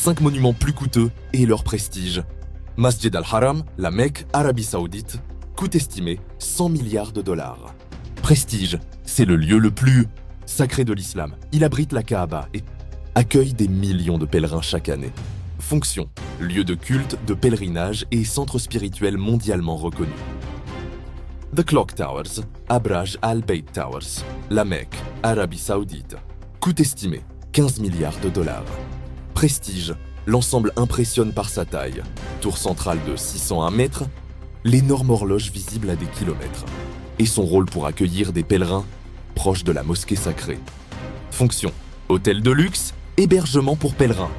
5 monuments plus coûteux et leur prestige. Masjid al-Haram, la Mecque, Arabie Saoudite, coût estimé 100 milliards de dollars. Prestige, c'est le lieu le plus sacré de l'islam. Il abrite la Kaaba et accueille des millions de pèlerins chaque année. Fonction, lieu de culte, de pèlerinage et centre spirituel mondialement reconnu. The Clock Towers, Abraj al-Bayt Towers, la Mecque, Arabie Saoudite. Coût estimé 15 milliards de dollars. Prestige, l'ensemble impressionne par sa taille. Tour centrale de 601 mètres, l'énorme horloge visible à des kilomètres. Et son rôle pour accueillir des pèlerins proches de la mosquée sacrée. Fonction, hôtel de luxe, hébergement pour pèlerins,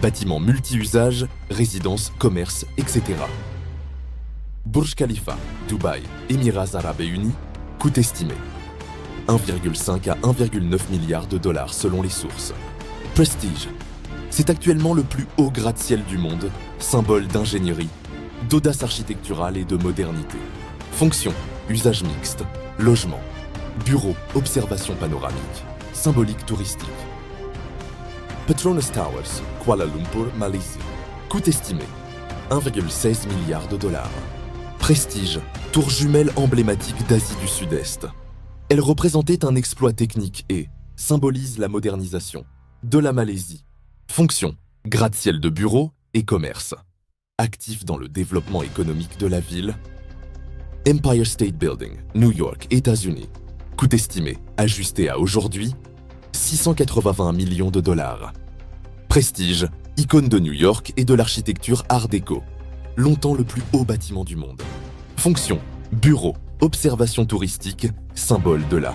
bâtiments multi-usages, résidences, commerces, etc. Burj Khalifa, Dubaï, Émirats Arabes Unis, coût estimé 1,5 à 1,9 milliards de dollars selon les sources. Prestige, c'est actuellement le plus haut gratte-ciel du monde, symbole d'ingénierie, d'audace architecturale et de modernité. Fonction, usage mixte, logement, bureau, observation panoramique, symbolique touristique. Petronas Towers, Kuala Lumpur, Malaisie. Coût estimé 1,16 milliard de dollars. Prestige, tour jumelle emblématique d'Asie du Sud-Est. Elle représentait un exploit technique et symbolise la modernisation de la Malaisie. Fonction, gratte-ciel de bureaux et commerce. Actif dans le développement économique de la ville. Empire State Building, New York, États-Unis. Coût estimé, ajusté à aujourd'hui, 680 millions de dollars. Prestige, icône de New York et de l'architecture Art déco. Longtemps le plus haut bâtiment du monde. Fonction, bureau, observation touristique, symbole de la.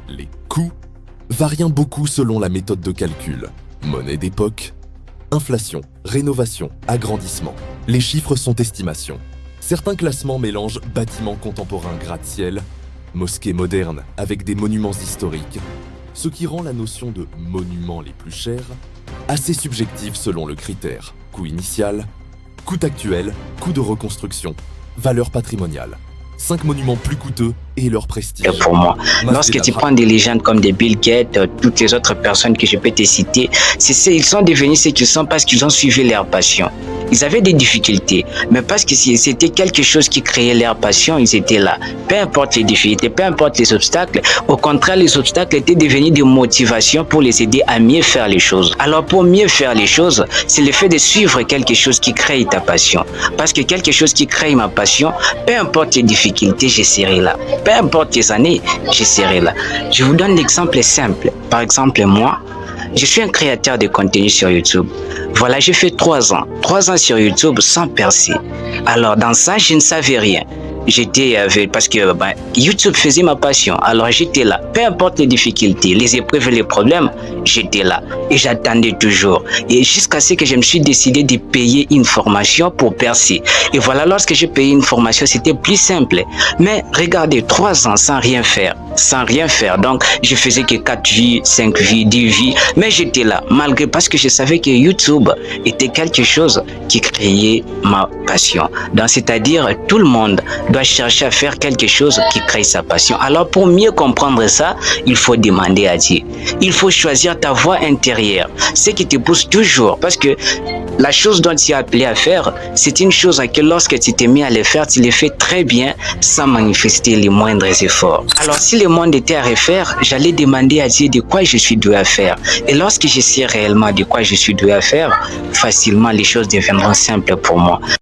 Les coûts varient beaucoup selon la méthode de calcul. Monnaie d'époque, inflation, rénovation, agrandissement. Les chiffres sont estimations. Certains classements mélangent bâtiments contemporains gratte-ciel, mosquées modernes avec des monuments historiques, ce qui rend la notion de monuments les plus chers assez subjective selon le critère coût initial, coût actuel, coût de reconstruction, valeur patrimoniale. 5 monuments plus coûteux et leur prestige. Pour moi, lorsque tu prends des légendes comme des Bill Gates, toutes les autres personnes que je peux te citer, ils sont devenus ce qu'ils sont parce qu'ils ont suivi leur passion. Ils avaient des difficultés, mais parce que c'était quelque chose qui créait leur passion, ils étaient là. Peu importe les difficultés, peu importe les obstacles, au contraire, les obstacles étaient devenus des motivations pour les aider à mieux faire les choses. Alors pour mieux faire les choses, c'est le fait de suivre quelque chose qui crée ta passion. Parce que quelque chose qui crée ma passion, peu importe les difficultés, je serai là. Peu importe les années, je serai là. Je vous donne l'exemple simple. Par exemple, moi, je suis un créateur de contenu sur YouTube. Voilà, j'ai fait 3 ans. 3 ans sur YouTube sans percer. Alors, dans ça, je ne savais rien. J'étais parce que YouTube faisait ma passion. Alors, j'étais là. Peu importe les difficultés, les épreuves et les problèmes, j'étais là. Et j'attendais toujours. Et jusqu'à ce que je me suis décidé de payer une formation pour percer. Et voilà, lorsque j'ai payé une formation, c'était plus simple. Mais regardez, 3 ans sans rien faire. Sans rien faire. Donc, je faisais que 4 vies, 5 vies, 10 vies. Mais j'étais là, malgré parce que je savais que YouTube était quelque chose qui créait ma passion. Donc, c'est-à-dire, tout le monde doit chercher à faire quelque chose qui crée sa passion. Alors, pour mieux comprendre ça, il faut demander à Dieu. Il faut choisir ta voie intérieure. Ce qui te pousse toujours. Parce que la chose dont tu es appelé à faire, c'est une chose à que lorsque tu t'es mis à le faire, tu le fais très bien sans manifester les moindres efforts. Alors, si le monde était à refaire, j'allais demander à Dieu de quoi je suis doué à faire. Et lorsque je sais réellement de quoi je suis doué à faire, facilement les choses deviendront simples pour moi.